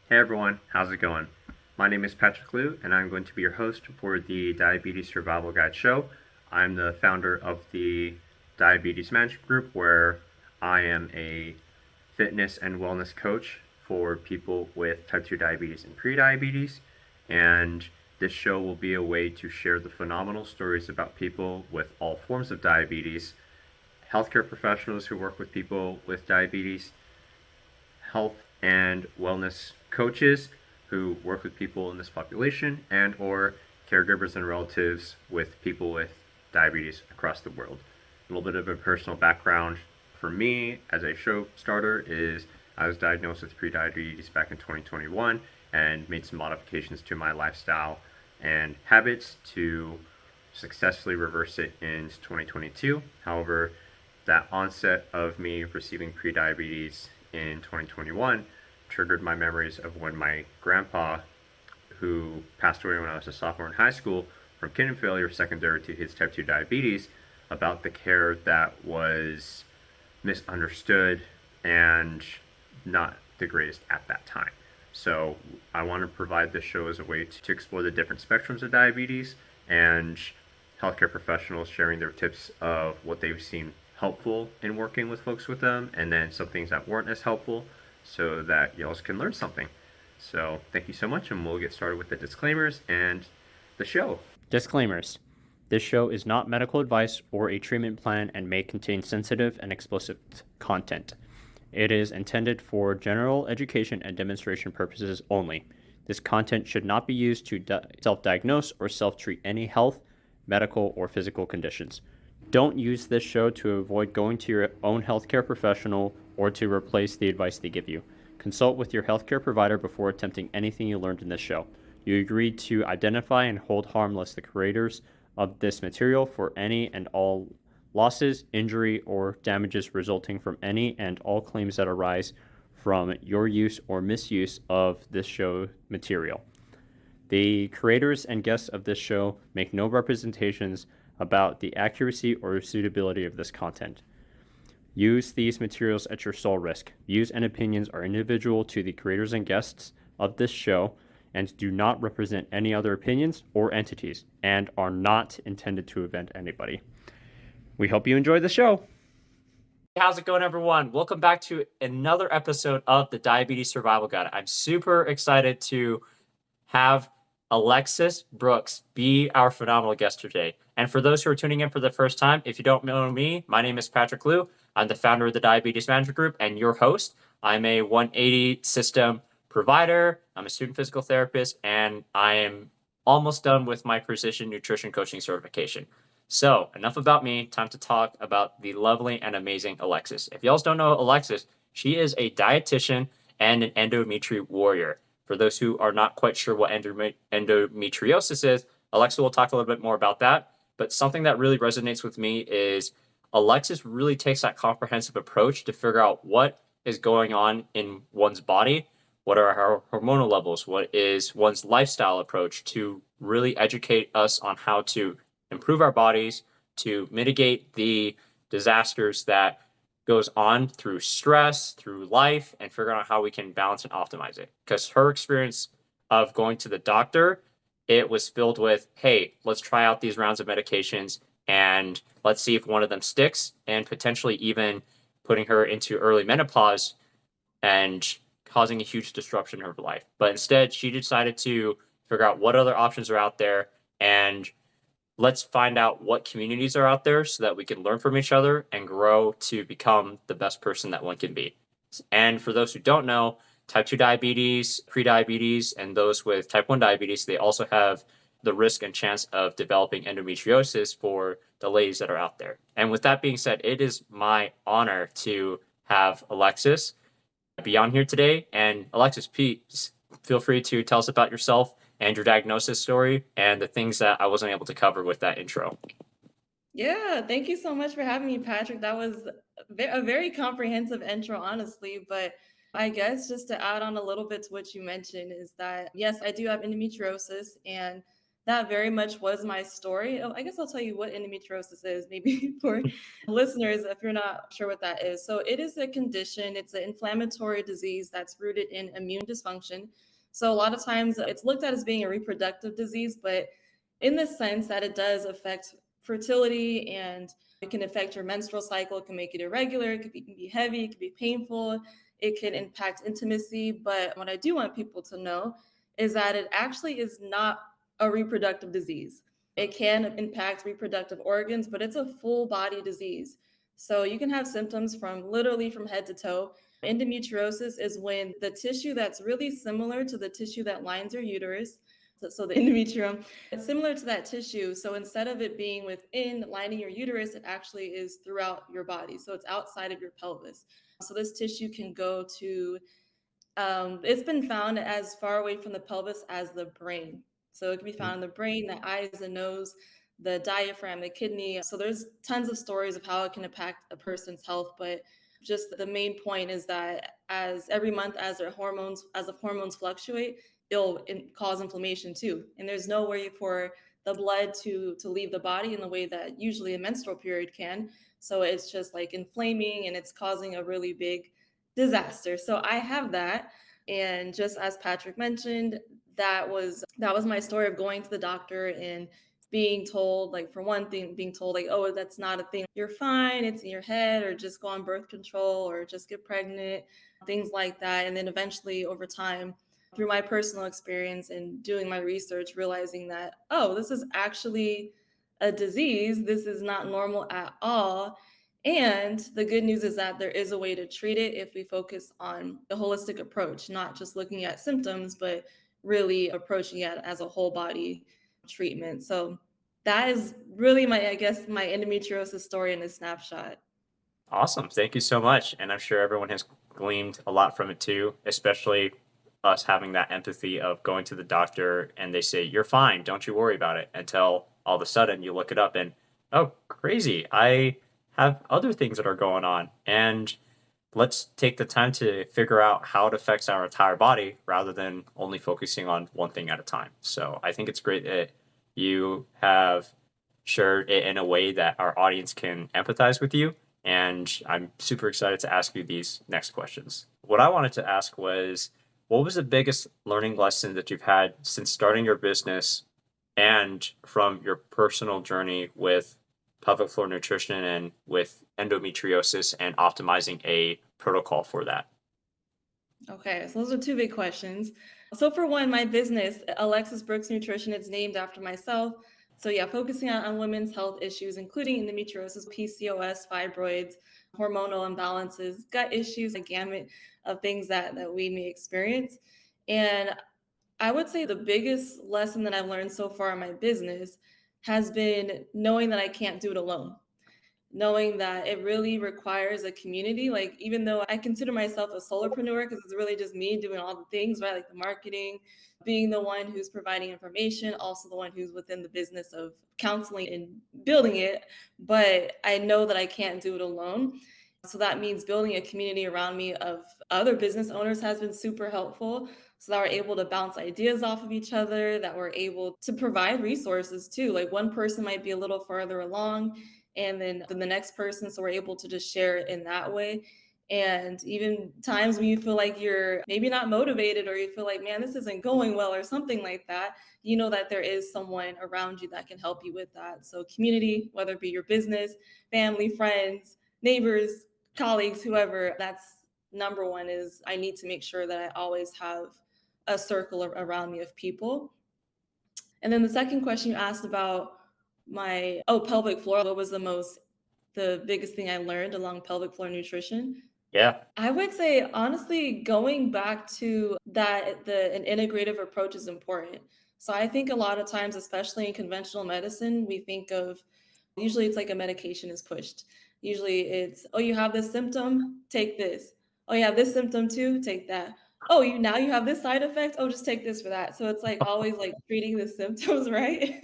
Hey everyone, how's it going? My name is Patrick Liu, and I'm going to be your host for the Diabetes Survival Guide show. I'm the founder of the Diabetes Management Group, where I am a fitness and wellness coach for people with type 2 diabetes and prediabetes. And this show will be a way to share the phenomenal stories about people with all forms of diabetes, healthcare professionals who work with people with diabetes, health and wellness coaches who work with people in this population, and or caregivers and relatives with people with diabetes across the world. A little bit of a personal background for me as a show starter is I was diagnosed with prediabetes back in 2021 and made some modifications to my lifestyle and habits to successfully reverse it in 2022. However, that onset of me receiving prediabetes in 2021 triggered my memories of when my grandpa, who passed away when I was a sophomore in high school from kidney failure secondary to his type 2 diabetes, about the care that was misunderstood and not the greatest at that time. So I want to provide this show as a way to explore the different spectrums of diabetes and healthcare professionals sharing their tips of what they've seen helpful in working with folks with them, and then some things that weren't as helpful so that y'all can learn something. So thank you so much, and we'll get started with the disclaimers and the show. Disclaimers. This show is not medical advice or a treatment plan and may contain sensitive and explicit content. It is intended for general education and demonstration purposes only. This content should not be used to self-diagnose or self-treat any health, medical, or physical conditions. Don't use this show to avoid going to your own healthcare professional or to replace the advice they give you. Consult with your healthcare provider before attempting anything you learned in this show. You agree to identify and hold harmless the creators of this material for any and all losses, injury, or damages resulting from any and all claims that arise from your use or misuse of this show material. The creators and guests of this show make no representations about the accuracy or suitability of this content. Use these materials at your sole risk. Views and opinions are individual to the creators and guests of this show and do not represent any other opinions or entities and are not intended to offend anybody. We hope you enjoy the show. How's it going, everyone? Welcome back to another episode of the Diabetes Survival Guide. I'm super excited to have Alexis Brooks be our phenomenal guest today. And for those who are tuning in for the first time, if you don't know me, my name is Patrick Liu. I'm the founder of the Diabetes Management Group and your host. I'm a 180 system provider. I'm a student physical therapist, and I am almost done with my precision nutrition coaching certification. So enough about me. Time to talk about the lovely and amazing Alexis. If y'all don't know Alexis, she is a dietitian and an endometrium warrior. For those who are not quite sure what endometriosis is, Alexa will talk a little bit more about that. But something that really resonates with me is Alexis really takes that comprehensive approach to figure out what is going on in one's body, what are our hormonal levels, what is one's lifestyle approach to really educate us on how to improve our bodies, to mitigate the disasters that goes on through stress, through life, and figuring out how we can balance and optimize it. Because her experience of going to the doctor, it was filled with, hey, let's try out these rounds of medications and let's see if one of them sticks, and potentially even putting her into early menopause and causing a huge disruption in her life. But instead, she decided to figure out what other options are out there, and let's find out what communities are out there so that we can learn from each other and grow to become the best person that one can be. And for those who don't know, type 2 diabetes, prediabetes, and those with type 1 diabetes, they also have the risk and chance of developing endometriosis for the ladies that are out there. And with that being said, it is my honor to have Alexis be on here today. And Alexis, please feel free to tell us about yourself and your diagnosis story and the things that I wasn't able to cover with that intro. Yeah, thank you so much for having me, Patrick. That was a very comprehensive intro, honestly. But I guess just to add on a little bit to what you mentioned is that, yes, I do have endometriosis. And that very much was my story. Oh, I guess I'll tell you what endometriosis is, maybe for listeners, if you're not sure what that is. So, it is a condition, it's an inflammatory disease that's rooted in immune dysfunction. So, a lot of times it's looked at as being a reproductive disease, but in the sense that it does affect fertility and it can affect your menstrual cycle, it can make it irregular, it can be heavy, it can be painful, it can impact intimacy. But what I do want people to know is that it actually is not a reproductive disease. It can impact reproductive organs, but it's a full body disease. So you can have symptoms from literally from head to toe. Endometriosis is when the tissue that's really similar to the tissue that lines your uterus, so the endometrium, it's similar to that tissue. So instead of it being within lining your uterus, it actually is throughout your body. So it's outside of your pelvis. So this tissue can go to it's been found as far away from the pelvis as the brain. So it can be found in the brain, the eyes, the nose, the diaphragm, the kidney. So there's tons of stories of how it can impact a person's health, but just the main point is that as every month as the hormones fluctuate, cause inflammation too. And there's no way for the blood to leave the body in the way that usually a menstrual period can. So it's just like inflaming and it's causing a really big disaster. So I have that. And just as Patrick mentioned, that was my story of going to the doctor and being told, like, for one thing, being told like, oh, that's not a thing, you're fine, it's in your head, or just go on birth control, or just get pregnant, things like that. And then eventually over time, through my personal experience and doing my research, realizing that, oh, this is actually a disease, this is not normal at all. And the good news is that there is a way to treat it if we focus on the holistic approach, not just looking at symptoms, but really approaching it as a whole body treatment. So that is really my, I guess, my endometriosis story in a snapshot. Awesome. Thank you so much. And I'm sure everyone has gleaned a lot from it too, especially us having that empathy of going to the doctor and they say, you're fine, don't you worry about it, until all of a sudden you look it up and, oh, crazy, I have other things that are going on. And let's take the time to figure out how it affects our entire body rather than only focusing on one thing at a time. So I think it's great that you have shared it in a way that our audience can empathize with you. And I'm super excited to ask you these next questions. What I wanted to ask was, what was the biggest learning lesson that you've had since starting your business and from your personal journey with pelvic floor nutrition and with endometriosis and optimizing a protocol for that? Okay, so those are two big questions. So for one, my business, Alexis Brooks Nutrition, it's named after myself. So yeah, focusing on women's health issues, including endometriosis, PCOS, fibroids, hormonal imbalances, gut issues, a gamut of things that we may experience. And I would say the biggest lesson that I've learned so far in my business has been knowing that I can't do it alone, knowing that it really requires a community. Like, even though I consider myself a solopreneur because it's really just me doing all the things, right? Like the marketing, being the one who's providing information, also the one who's within the business of counseling and building it. But I know that I can't do it alone. So that means building a community around me of other business owners has been super helpful. So that we're able to bounce ideas off of each other, that we're able to provide resources too. Like one person might be a little farther along and then the next person, so we're able to just share it in that way. And even times when you feel like you're maybe not motivated or you feel like, man, this isn't going well or something like that, you know that there is someone around you that can help you with that. So community, whether it be your business, family, friends, neighbors, colleagues, whoever, that's number one. Is I need to make sure that I always have a circle around me of people. And then the second question you asked about my pelvic floor, what was the biggest thing I learned along pelvic floor nutrition? Yeah. I would say honestly, going back to that, an integrative approach is important. So I think a lot of times, especially in conventional medicine, we think of, usually it's like a medication is pushed. Usually it's, oh, you have this symptom, take this. Oh, you have this symptom too, take that. Oh, you have this side effect. Oh, just take this for that. So it's like always like treating the symptoms, right?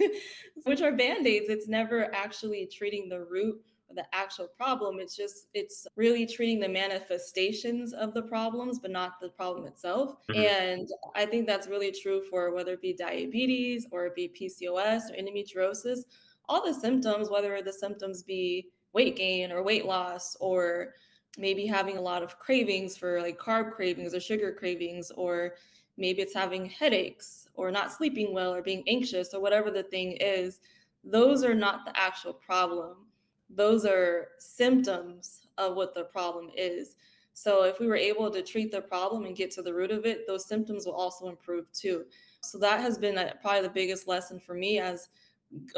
Which are band-aids. It's never actually treating the root the actual problem. It's really treating the manifestations of the problems, but not the problem itself. Mhm. And I think that's really true for whether it be diabetes or it be PCOS or endometriosis. All the symptoms, whether the symptoms be weight gain or weight loss, or maybe having a lot of cravings for like carb cravings or sugar cravings, or maybe it's having headaches or not sleeping well or being anxious or whatever the thing is, those are not the actual problem. Those are symptoms of what the problem is. So if we were able to treat the problem and get to the root of it, those symptoms will also improve too. So that has been probably the biggest lesson for me as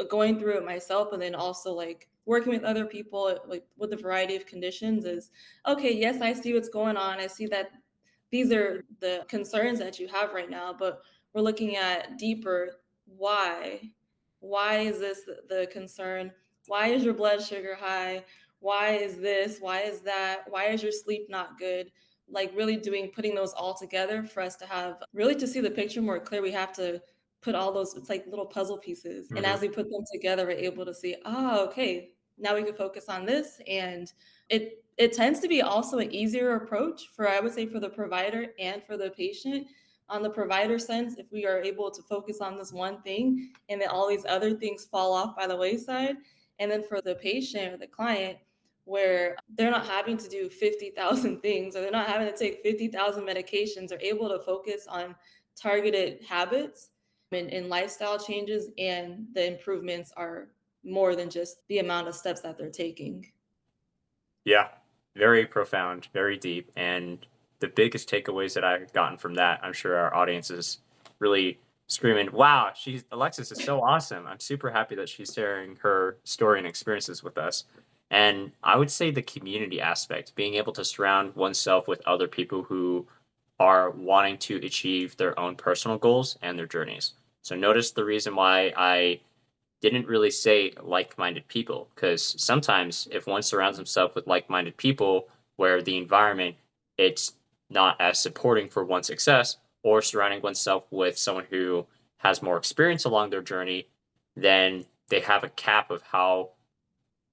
going through it myself, and then also like working with other people like with a variety of conditions is, okay, yes, I see what's going on. I see that these are the concerns that you have right now, but we're looking at deeper. Why is this the concern? Why is your blood sugar high? Why is this? Why is that? Why is your sleep not good? Like really doing putting those all together for us to have really to see the picture more clear. We have to put all those, it's like little puzzle pieces. And Mhm. as we put them together, we're able to see, oh, okay, now we can focus on this. And it tends to be also an easier approach for, I would say, for the provider and for the patient. On the provider sense, if we are able to focus on this one thing and then all these other things fall off by the wayside. And then for the patient or the client, where they're not having to do 50,000 things or they're not having to take 50,000 medications, they're able to focus on targeted habits and lifestyle changes, and the improvements are more than just the amount of steps that they're taking. Yeah, very profound, very deep. And the biggest takeaways that I've gotten from that, I'm sure our audience is really screaming, wow, Alexis is so awesome. I'm super happy that she's sharing her story and experiences with us. And I would say the community aspect, being able to surround oneself with other people who are wanting to achieve their own personal goals and their journeys. So notice the reason why I didn't really say like-minded people, because sometimes if one surrounds himself with like-minded people where the environment it's not as supporting for one's success, or surrounding oneself with someone who has more experience along their journey, then they have a cap of how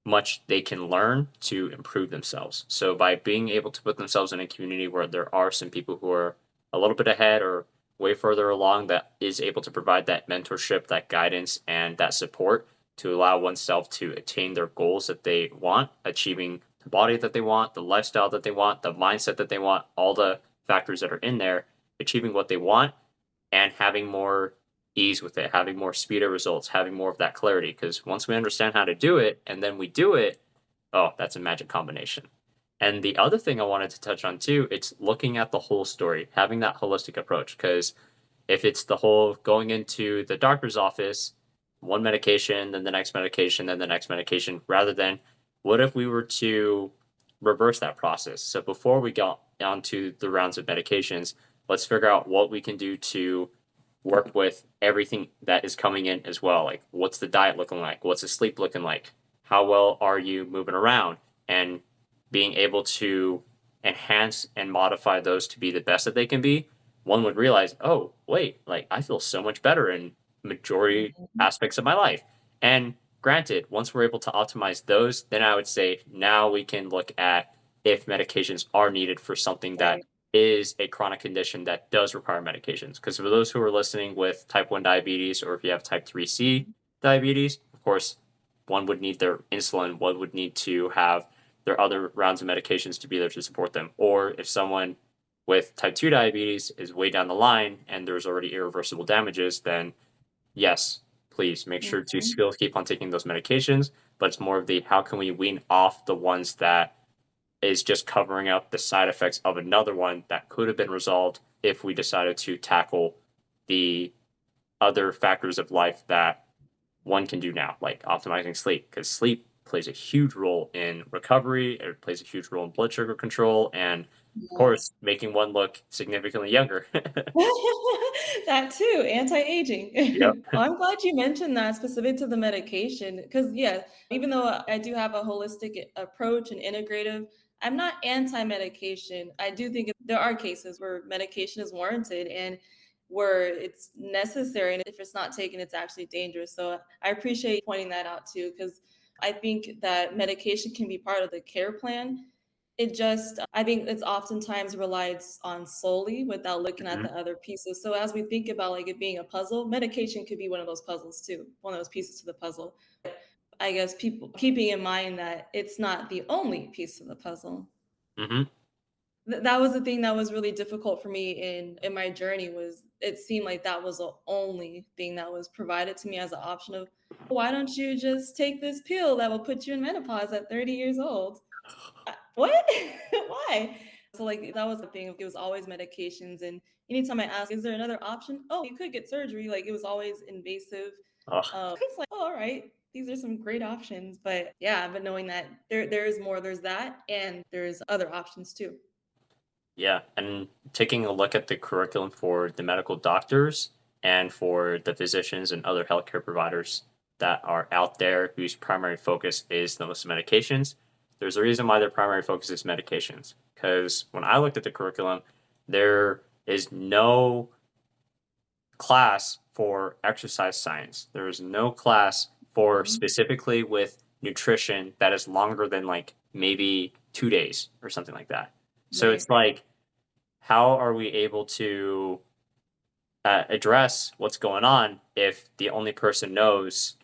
much they can learn to improve themselves. So by being able to put themselves in a community where there are some people who are a little bit ahead or way further along that is able to provide that mentorship, that guidance, and that support to allow oneself to attain their goals that they want, achieving the body that they want, the lifestyle that they want, the mindset that they want, all the factors that are in there, achieving what they want and having more ease with it, having more speed of results, having more of that clarity. Because once we understand how to do it and then we do it, oh, that's a magic combination. And the other thing I wanted to touch on too, it's looking at the whole story, having that holistic approach. Because if it's the whole going into the doctor's office, one medication, then the next medication, then the next medication, rather than what if we were to reverse that process? So before we got onto the rounds of medications, let's figure out what we can do to work with everything that is coming in as well. Like, what's the diet looking like? What's the sleep looking like? How well are you moving around? And being able to enhance and modify those to be the best that they can be, one would realize, oh, wait, like I feel so much better in majority Mhm. aspects of my life. And granted, once we're able to optimize those, then I would say now we can look at if medications are needed for something that Right. is a chronic condition that does require medications. Because for those who are listening with type 1 diabetes or if you have type 3C diabetes, of course, one would need their insulin, one would need to have their other rounds of medications to be there to support them. Or if someone with type 2 diabetes is way down the line and there's already irreversible damages, then yes, please make sure to Mhm. still keep on taking those medications. But it's more of the how can we wean off the ones that is just covering up the side effects of another one that could have been resolved if we decided to tackle the other factors of life that one can do now, like optimizing sleep, because sleep plays a huge role in recovery, it plays a huge role in blood sugar control, and of Yeah. course, making one look significantly younger. That too, Yep. anti-aging. I'm glad you mentioned that specific to the medication because, yeah, even though I do have a holistic approach and integrative, I'm not anti-medication. I do think there are cases where medication is warranted and where it's necessary, and if it's not taken, it's actually dangerous. So I appreciate you pointing that out too, because I think that medication can be part of the care plan. It just, I think it's oftentimes relied on solely without looking at Hmm. the other pieces. So as we think about like it being a puzzle, medication could be one of those puzzles too, one of those pieces to the puzzle. I guess people keeping in mind that it's not the only piece of the puzzle. Hmm. That was the thing that was really difficult for me in my journey was it seemed like that was the only thing that was provided to me as an option of why don't you just take this pill that will put you in menopause at 30 years old? What? Why? So like that was the thing. It was always medications, and anytime I asked, "Is there another option?" Oh, you could get surgery. Like it was always invasive. Oh, It's like, oh, all right, these are some great options. But yeah, but knowing that there is more. There's that, and there's other options too. yeah. And taking a look at the curriculum for the medical doctors and for the physicians and other healthcare providers that are out there whose primary focus is those medications, there's a reason why their primary focus is medications. Because when I looked at the curriculum, there is no class for exercise science. There is no class for Mhm. specifically with nutrition that is longer than like maybe 2 days or something like that. So it's Right. like, how are we able to address what's going on if the only person knows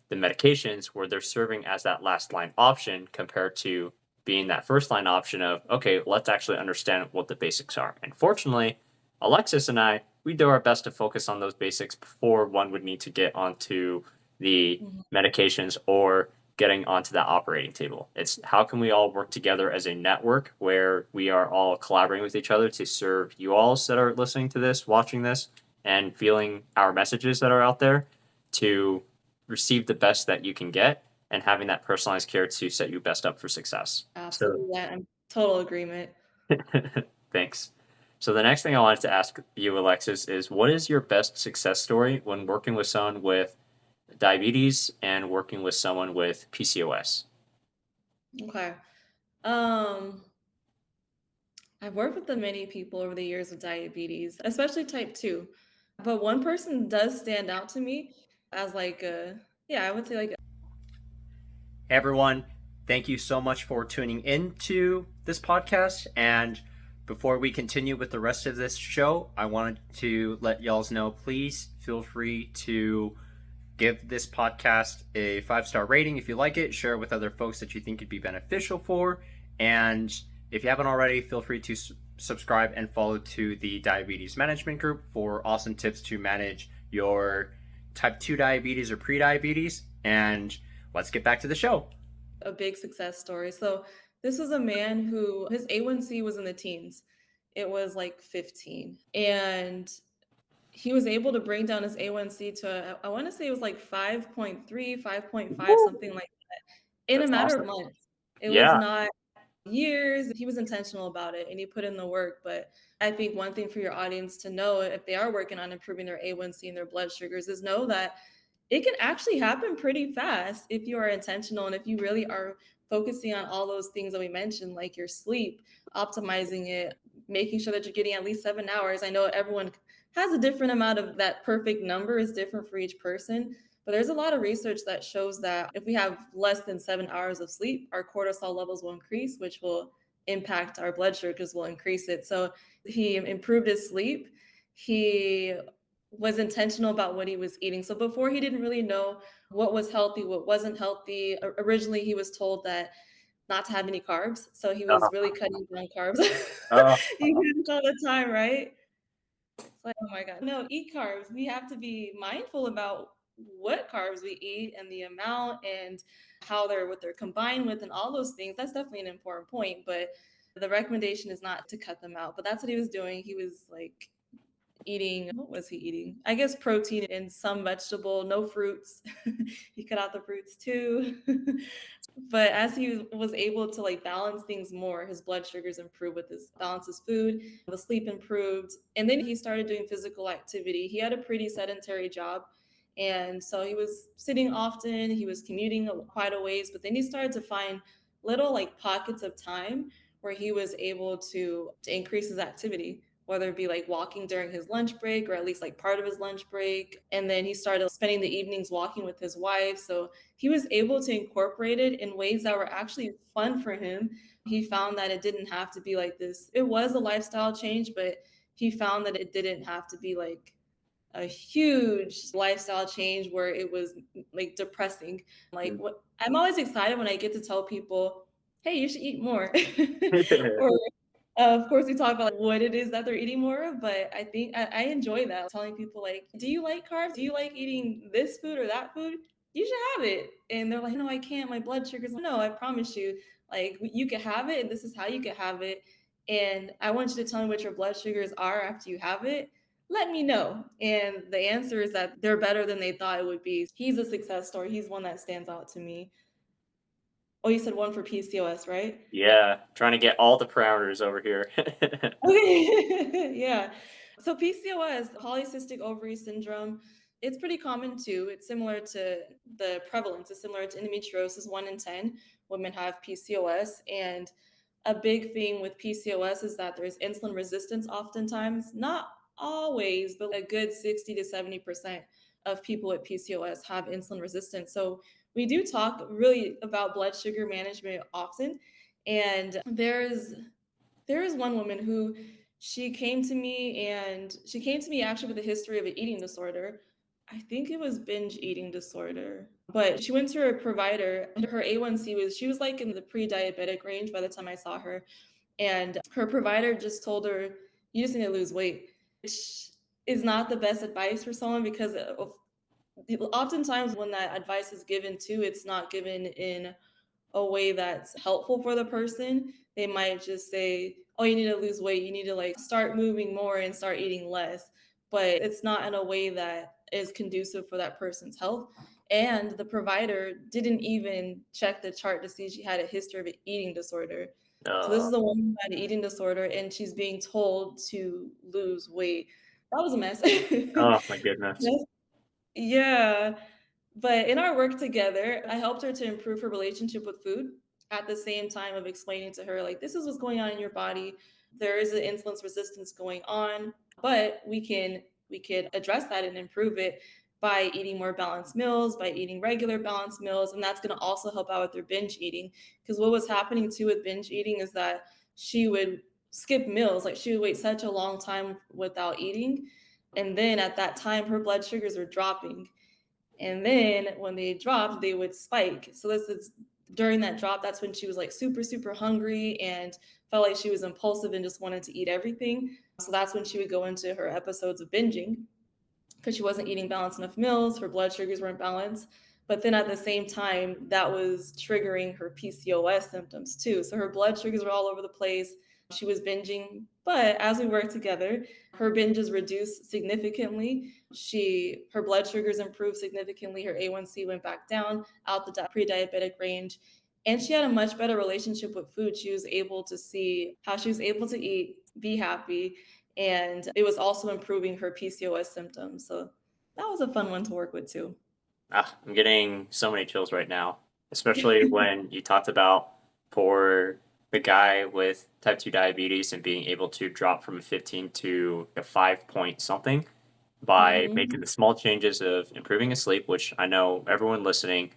the medications where they're serving as that last line option compared to being that first line option of, okay, let's actually understand what the basics are. And fortunately, Alexis and I, we do our best to focus on those basics before one would need to get onto the Mhm. medications or getting onto that operating table. It's how can we all work together as a network where we are all collaborating with each other to serve you all that are listening to this, watching this, and feeling our messages that are out there to receive the best that you can get and having that personalized care to set you best up for success. So, Absolutely. I'm total agreement. thanks. So, the next thing I wanted to ask you, Alexis, is what is your best success story when working with someone with diabetes and working with someone with PCOS? Okay. I've worked with the many people over the years with diabetes, especially type 2. But one person does stand out to me as like a, yeah, I would say like, Hey everyone, thank you so much for tuning in to this podcast. And before we continue with the rest of this show, I wanted to let y'all know please feel free to give this podcast a 5-star rating if you like it, share it with other folks that you think it'd be beneficial for. And if you haven't already, feel free to subscribe and follow to the Diabetes Management Group for awesome tips to manage your type 2 diabetes or prediabetes. And let's get back to the show. a big success story. So this was a man who his A1C was in the teens. It was like 15. And he was able to bring down his A1C to, I want to say it was like 5.3, 5.5, something like that, in a That's matter of awesome. months. It was Yeah. not years. He was intentional about it and he put in the work. But I think one thing for your audience to know if they are working on improving their A1C and their blood sugars is know that it can actually happen pretty fast if you are intentional and if you really are focusing on all those things that we mentioned, like your sleep, optimizing it, making sure that you're getting at least 7 hours. I know everyone has a different amount of that perfect number is different for each person. But there's a lot of research that shows that if we have less than 7 hours of sleep, our cortisol levels will increase, which will impact our blood sugars, will increase it. So he improved his sleep. He was intentional about what he was eating. So before he didn't really know what was healthy, what wasn't healthy. Originally, he was told that not to have any carbs. So he was Uh, really cutting down carbs. uh, You hear this all the time, right? It's like, oh my God. No, eat carbs. We have to be mindful about what carbs we eat and the amount and how they're what they're combined with and all those things. That's definitely an important point. But the recommendation is not to cut them out. But that's what he was doing. He was like eating, what was he eating? I guess protein and some vegetable, no fruits. He cut out the fruits too. But as he was able to like balance things more, his blood sugars improved with his balance his food, the sleep improved, and then he started doing physical activity. He had a pretty sedentary job, and so he was sitting often. He was commuting quite a ways, but then he started to find little like pockets of time where he was able to increase his activity. whether it be like walking during his lunch break or at least like part of his lunch break. And then he started spending the evenings walking with his wife. So he was able to incorporate it in ways that were actually fun for him. He found that it didn't have to be like this. It was a lifestyle change, but he found that it didn't have to be like a huge lifestyle change where it was like depressing. Like what I'm always excited when I get to tell people, "Hey, you should eat more." Or of course, we talk about like, what it is that they're eating more of, but I think I enjoy that telling people like, "Do you like carbs? Do you like eating this food or that food? You should have it." And they're like, "No, I can't. My blood sugar's." No, I promise you, like you can have it, and this is how you can have it. And I want you to tell me what your blood sugars are after you have it. Let me know. And the answer is that they're better than they thought it would be. He's a success story. He's one that stands out to me. Oh, you said one for PCOS, right? Yeah, trying to get all the parameters over here. Okay. Yeah. So PCOS, polycystic ovary syndrome, it's pretty common too. It's similar to the prevalence, is similar to endometriosis. 1 in 10 women have PCOS. And a big thing with PCOS is that there's insulin resistance oftentimes, not always, but a good 60 to 70% of people with PCOS have insulin resistance. So we do talk really about blood sugar management often. And there is one woman who she came to me actually with a history of an eating disorder. I think it was binge eating disorder. But she went to her provider and her A1C was she was like in the pre-diabetic range by the time I saw her. And her provider just told her, you just need to lose weight, which is not the best advice for someone because oftentimes when that advice is given too, it's not given in a way that's helpful for the person. They might just say, "Oh, you need to lose weight. You need to like start moving more and start eating less." But it's not in a way that is conducive for that person's health. And the provider didn't even check the chart to see she had a history of an eating disorder. So this uh, is a woman who had an eating disorder and she's being told to lose weight. That was a mess. oh my goodness. Yes. Yeah. But in our work together, I helped her to improve her relationship with food at the same time of explaining to her, like, this is what's going on in your body. There is an insulin resistance going on, but we can address that and improve it by eating more balanced meals, by eating regular balanced meals, and that's going to also help out with her binge eating. Because what was happening too with binge eating is that she would skip meals, like she would wait such a long time without eating, and then at that time her blood sugars were dropping, and then when they dropped, they would spike. So this is during that drop, that's when she was like super, super hungry and felt like she was impulsive and just wanted to eat everything. So that's when she would go into her episodes of binging because she wasn't eating balanced enough meals, her blood sugars weren't balanced. But then at the same time, that was triggering her PCOS symptoms too. So her blood sugars were all over the place. She was binging, but as we worked together, her binges reduced significantly. Her blood sugars improved significantly. Her A1C went back down out the pre-diabetic range. And she had a much better relationship with food. She was able to see how she was able to eat, be happy, and it was also improving her PCOS symptoms. So that was a fun one to work with too. Ah, I'm getting so many chills right now, especially when you talked about for the guy with type 2 diabetes and being able to drop from a 15 to a 5 point something by making Mhm. the small changes of improving his sleep, which I know everyone listening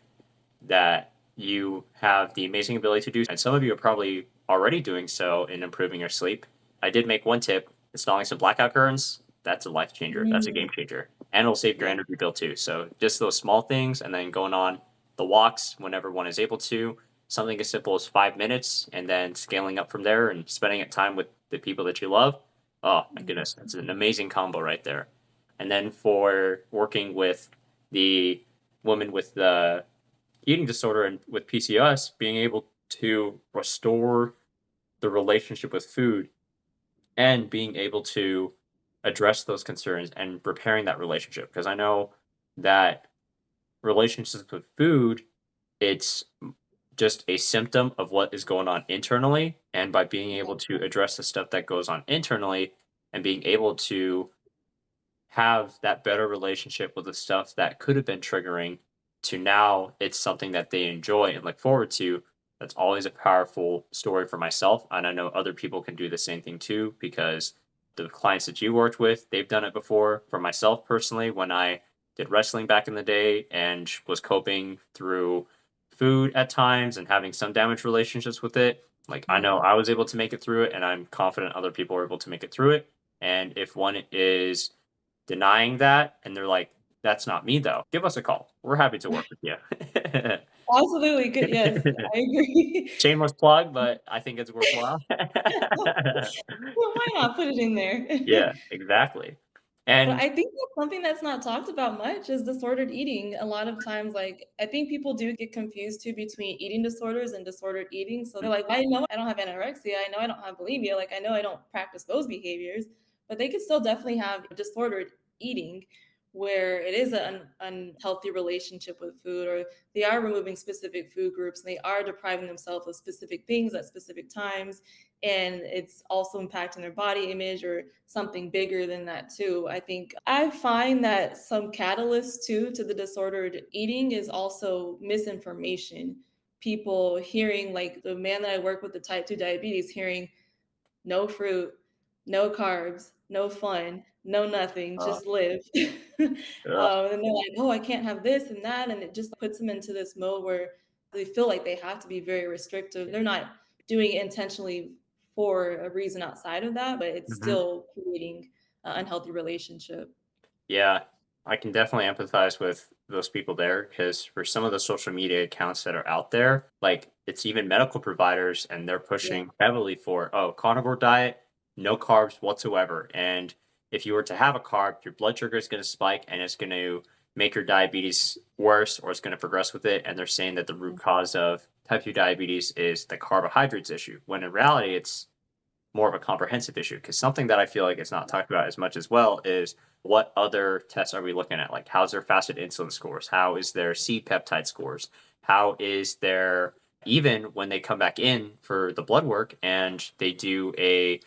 that you have the amazing ability to do, and some of you are probably already doing so in improving your sleep. I did make one tip: installing some blackout curtains. That's a life changer. That's a game Mm, changer, and it'll save your yeah. energy bill too. So just those small things, and then going on the walks whenever one is able to. Something as simple as 5 minutes, and then scaling up from there and spending time with the people that you love. Oh my Mhm. goodness, that's an amazing combo right there. And then for working with the woman with the eating disorder and with PCOS, being able to restore the relationship with food and being able to address those concerns and repairing that relationship. Because I know that relationships with food, it's just a symptom of what is going on internally. And by being able to address the stuff that goes on internally and being able to have that better relationship with the stuff that could have been triggering to now it's something that they enjoy and look forward to. That's always a powerful story for myself. And I know other people can do the same thing too, because the clients that you worked with, they've done it before. For myself personally, when I did wrestling back in the day and was coping through food at times and having some damaged relationships with it, like I know Mhm. I was able to make it through it, and I'm confident other people are able to make it through it. And if one is denying that and they're like, that's not me though, give us a call. We're happy to work with you. Absolutely good. Yes, I agree. Shameless plug, but I think it's worthwhile. Well, why not put it in there? Yeah, exactly. But And I think that's something that's not talked about much is disordered eating. A lot of times, like, I think people do get confused too between eating disorders and disordered eating. So they're like, I know I don't have anorexia. I know I don't have bulimia. Like, I know I don't practice those behaviors, but they could still definitely have disordered eating where it is an unhealthy relationship with food, or they are removing specific food groups and they are depriving themselves of specific things at specific times, and it's also impacting their body image or something bigger than that too. I think I find that some catalyst too to the disordered eating is also misinformation. People hearing, like the man that I work with, the type 2 diabetes, hearing no fruit, no carbs, no fun, no nothing, uh, just live. ugh, And they're like, oh, I can't have this and that. And it just puts them into this mode where they feel like they have to be very restrictive. They're not doing it intentionally for a reason outside of that, but it's mhm. still creating an unhealthy relationship. Yeah, I can definitely empathize with those people there because for some of the social media accounts that are out there, like it's even medical providers and they're Yeah. pushing heavily for, oh, carnivore diet, no carbs whatsoever. And if you were to have a carb, your blood sugar is going to spike and it's going to make your diabetes worse or it's going to progress with it. And they're saying that the root cause of type 2 diabetes is the carbohydrates issue, when in reality, it's more of a comprehensive issue because something that I feel like is not talked about as much as well is what other tests are we looking at? Like, how's their fasted insulin scores? How is their C peptide scores? How is their, even when they come back in for the blood work and they do a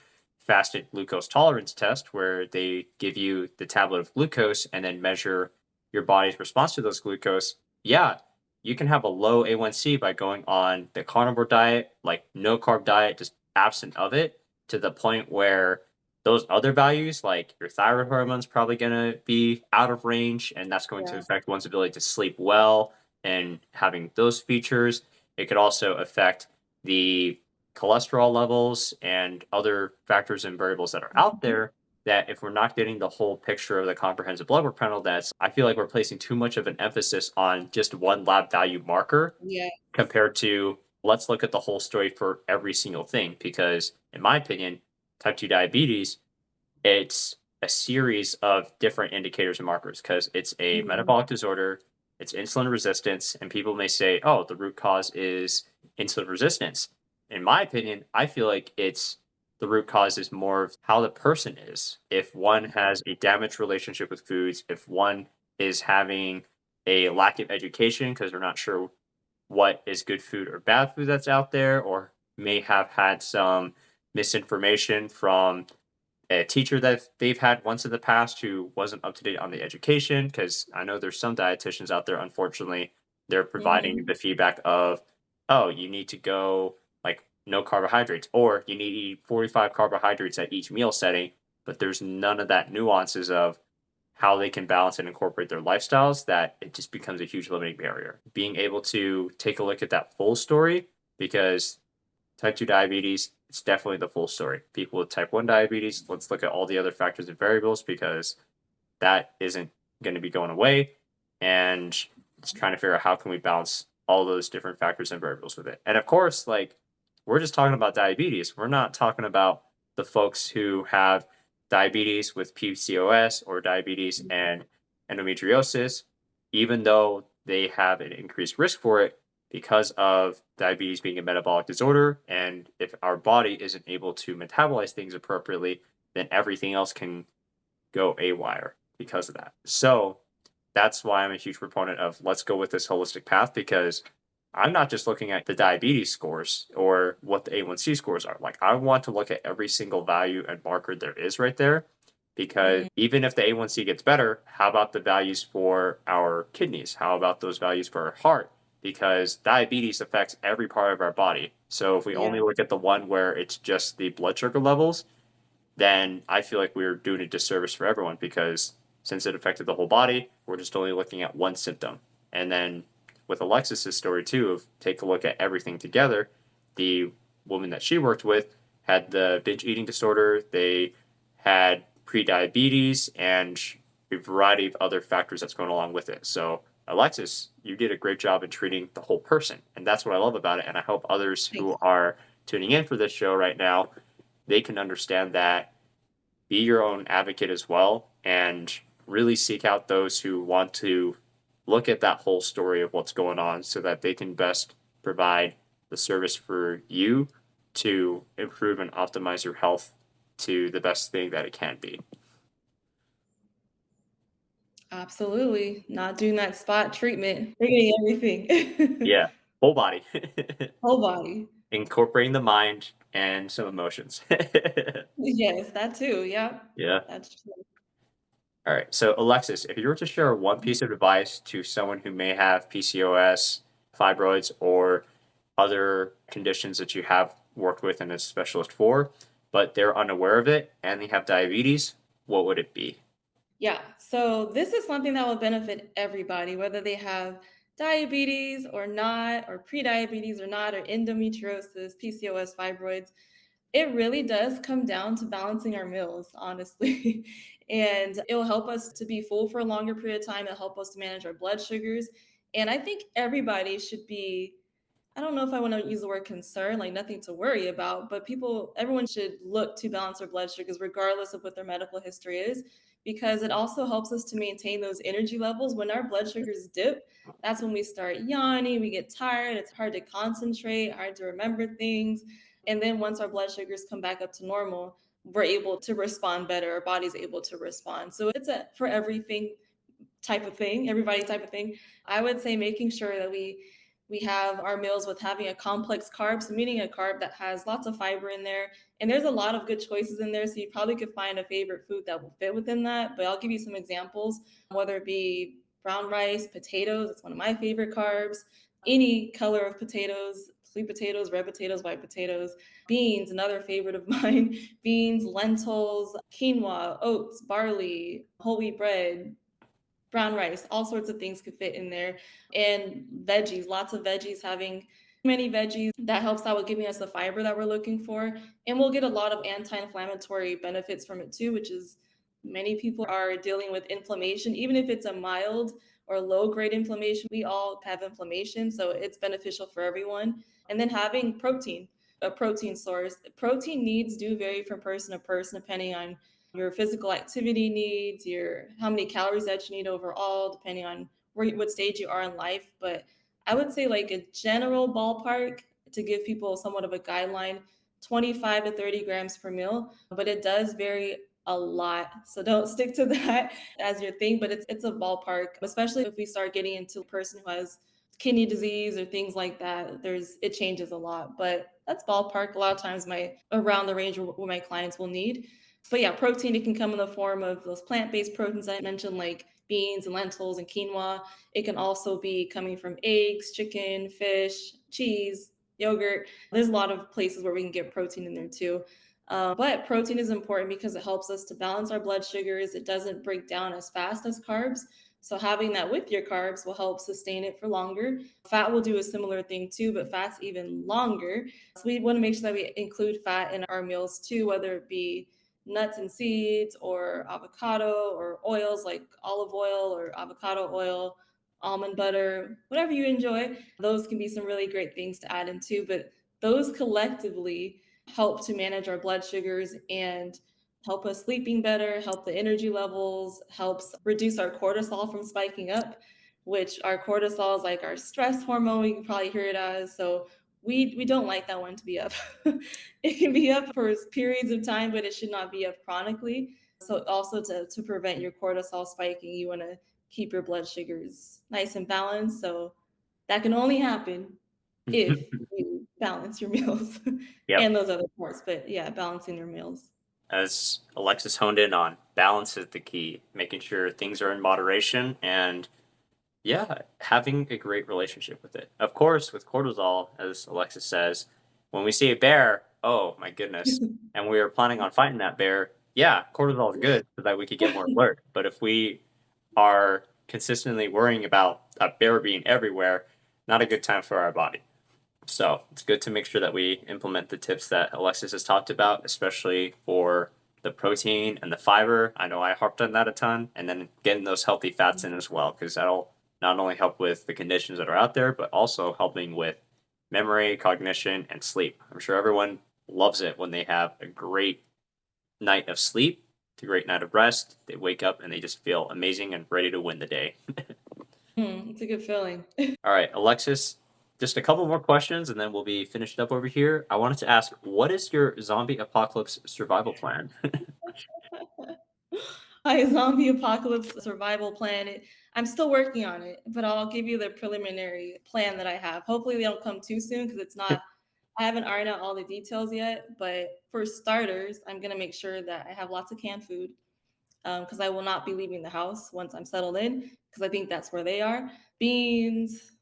fasted glucose tolerance test where they give you the tablet of glucose and then measure your body's response to those glucose? Yeah, you can have a low A1C by going on the carnivore diet, like no carb diet, just absent of it, to the point where those other values, like your thyroid hormone's probably going to be out of range, and that's going to Yeah. affect one's ability to sleep well and having those features. It could also affect the cholesterol levels and other factors and variables that are out Mhm. there that if we're not getting the whole picture of the comprehensive blood work panel, that's I feel like we're placing too much of an emphasis on just one lab value marker Yeah. compared to let's look at the whole story for every single thing. Because, in my opinion, type 2 diabetes, it's a series of different indicators and markers because it's a Mhm. metabolic disorder, it's insulin resistance, and people may say, oh, the root cause is insulin resistance. In my opinion, I feel like it's the root cause is more of how the person is. If one has a damaged relationship with foods, if one is having a lack of education because they're not sure what is good food or bad food that's out there, or may have had some misinformation from a teacher that they've had once in the past who wasn't up to date on the education. Because I know there's some dietitians out there, unfortunately, they're providing Mhm. the feedback of, oh, you need to go like no carbohydrates, or you need to eat 45 carbohydrates at each meal setting. But there's none of that nuances of how they can balance and incorporate their lifestyles, that it just becomes a huge limiting barrier. Being able to take a look at that full story, because type 2 diabetes, it's definitely the full story. People with type 1 diabetes, let's look at all the other factors and variables because that isn't going to be going away. And it's trying to figure out how can we balance all those different factors and variables with it. And of course, like we're just talking about diabetes. We're not talking about the folks who have diabetes with PCOS or diabetes and endometriosis, even though they have an increased risk for it because of diabetes being a metabolic disorder. And if our body isn't able to metabolize things appropriately, then everything else can go awire because of that. So that's why I'm a huge proponent of let's go with this holistic path, because I'm not just looking at the diabetes scores or what the A1C scores are. Like, I want to look at every single value and marker there is right there. Because Mhm. even if the A1C gets better, how about the values for our kidneys? How about those values for our heart? Because diabetes affects every part of our body. So if we Yeah. only look at the one where it's just the blood sugar levels, then I feel like we're doing a disservice for everyone, because since it affected the whole body, we're just only looking at one symptom. And then with Alexis's story too, of take a look at everything together, the woman that she worked with had the binge eating disorder, they had prediabetes, and a variety of other factors that's going along with it. So Alexis, you did a great job in treating the whole person. And that's what I love about it. And I hope others who Thanks. are tuning in for this show right now, they can understand that. Be your own advocate as well, and really seek out those who want to look at that whole story of what's going on so that they can best provide the service for you to improve and optimize your health to the best thing that it can be. Absolutely. Not doing that spot treatment. They're getting everything. Yeah, whole body. Whole body. Incorporating the mind and some emotions. Yes, that too. Yeah, Yeah. that's true. All right. So, Alexis, if you were to share one piece of advice to someone who may have PCOS, fibroids, or other conditions that you have worked with and as a specialist for, but they're unaware of it and they have diabetes, what would it be? Yeah, so this is something that will benefit everybody, whether they have diabetes or not, or prediabetes or not, or endometriosis, PCOS, fibroids. It really does come down to balancing our meals, honestly. And it will help us to be full for a longer period of time. It'll help us to manage our blood sugars. And I think everybody should be, I don't know if I want to use the word concern, like nothing to worry about, but everyone should look to balance their blood sugars regardless of what their medical history is, because it also helps us to maintain those energy levels. When our blood sugars dip, that's when we start yawning, we get tired, it's hard to concentrate, hard to remember things. And then once our blood sugars come back up to normal, we're able to respond better, our body's able to respond. So it's a for everything type of thing, everybody type of thing. I would say making sure that we have our meals with having a complex carb, so meaning a carb that has lots of fiber in there. And there's a lot of good choices in there. So you probably could find a favorite food that will fit within that. But I'll give you some examples, whether it be brown rice, potatoes, it's one of my favorite carbs, any color of potatoes, sweet potatoes, red potatoes, white potatoes, beans, another favorite of mine, beans, lentils, quinoa, oats, barley, whole wheat bread, brown rice, all sorts of things could fit in there. And veggies, lots of veggies, having many veggies that helps out with giving us the fiber that we're looking for. And we'll get a lot of anti-inflammatory benefits from it too, which is many people are dealing with inflammation, even if it's a mild or low grade inflammation. We all have inflammation, so it's beneficial for everyone. And then having protein, a protein source. Protein needs do vary from person to person depending on your physical activity needs, your how many calories that you need overall, depending on what stage you are in life. But I would say like a general ballpark to give people somewhat of a guideline, 25 to 30 grams per meal, but it does vary a lot. So don't stick to that as your thing, but it's a ballpark, especially if we start getting into a person who has kidney disease or things like that. It changes a lot, but that's ballpark. A lot of times my around the range what my clients will need. But yeah, protein, it can come in the form of those plant-based proteins I mentioned, like beans and lentils and quinoa. It can also be coming from eggs, chicken, fish, cheese, yogurt. There's a lot of places where we can get protein in there too. But protein is important because it helps us to balance our blood sugars. It doesn't break down as fast as carbs. So having that with your carbs will help sustain it for longer. Fat will do a similar thing too, but fat's even longer. So we want to make sure that we include fat in our meals too, whether it be nuts and seeds or avocado or oils like olive oil or avocado oil, almond butter, whatever you enjoy. Those can be some really great things to add into, but those collectively help to manage our blood sugars and help us sleeping better, help the energy levels, helps reduce our cortisol from spiking up, which our cortisol is like our stress hormone. We can probably hear it as. So we don't like that one to be up. It can be up for periods of time, but it should not be up chronically. So also to prevent your cortisol spiking, you want to keep your blood sugars nice and balanced. So that can only happen if you balance your meals Yep. and those other parts. But yeah, balancing your meals. As Alexis honed in on, balance is the key, making sure things are in moderation and, yeah, having a great relationship with it. Of course, with cortisol, as Alexis says, When we see a bear, oh my goodness, and we are planning on fighting that bear, yeah, cortisol is good so that we could get more alert. But if we are consistently worrying about a bear being everywhere, not a good time for our body. So it's good to make sure that we implement the tips that Alexis has talked about, especially for the protein and the fiber. I know I harped on that a ton, and then getting those healthy fats in as well, because that'll not only help with the conditions that are out there, but also helping with memory, cognition, and sleep. I'm sure everyone loves it when they have a great night of sleep, a great night of rest. They wake up and they just feel amazing and ready to win the day. It's a good feeling. All right, Alexis, just a couple more questions and then we'll be finished up over here. I wanted to ask, what is your zombie apocalypse survival plan? My zombie apocalypse survival plan. I'm still working on it, but I'll give you the preliminary plan that I have. Hopefully, they don't come too soon because it's not. I haven't ironed out all the details yet. But for starters, I'm gonna make sure that I have lots of canned food because I will not be leaving the house once I'm settled in because I think that's where they are. Beans,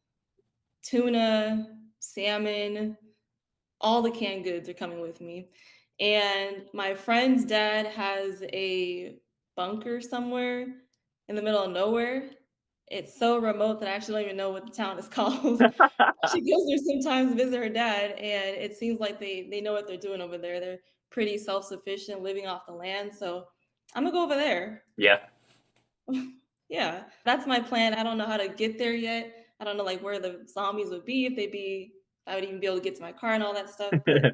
tuna, salmon, all the canned goods are coming with me. And my friend's dad has a bunker somewhere in the middle of nowhere. It's so remote that I actually don't even know what the town is called. She goes there sometimes to visit her dad, and it seems like they know what they're doing over there. They're pretty self-sufficient, living off the land. So I'm gonna go over there. Yeah. Yeah, that's my plan. I don't know how to get there yet. I don't know like where the zombies would be if they be if I would even be able to get to my car and all that stuff, but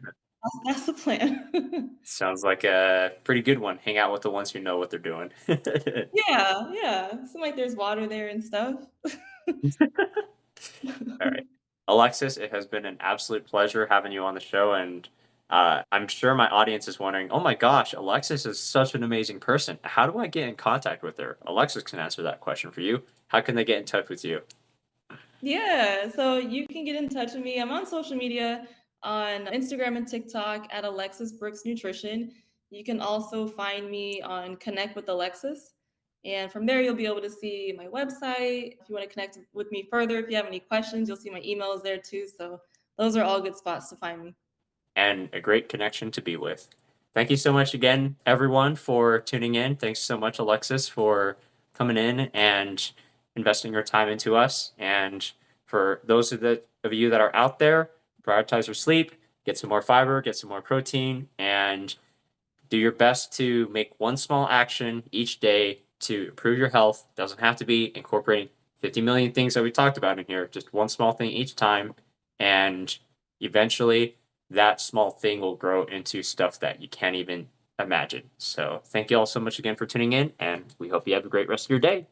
that's the plan. Sounds like a pretty good one. Hang out with the ones who know what they're doing. Yeah, yeah. Seems like there's water there and stuff. All right. Alexis, it has been an absolute pleasure having you on the show. And I'm sure my audience is wondering, oh my gosh, Alexis is such an amazing person. How do I get in contact with her? Alexis can answer that question for you. How can they get in touch with you? Yeah, so you can get in touch with me. I'm on social media on Instagram and TikTok at Alexis Brooks Nutrition. You can also find me on Connect with Alexis. And from there, you'll be able to see my website. If you want to connect with me further, if you have any questions, you'll see my emails there too. So those are all good spots to find me. And a great connection to be with. Thank you so much again, everyone, for tuning in. Thanks so much, Alexis, for coming in and investing your time into us. And for those of you that are out there, prioritize your sleep, get some more fiber, get some more protein, and do your best to make one small action each day to improve your health. Doesn't have to be incorporating 50 million things that we talked about in here, just one small thing each time. And eventually, that small thing will grow into stuff that you can't even imagine. So, thank you all so much again for tuning in, and we hope you have a great rest of your day.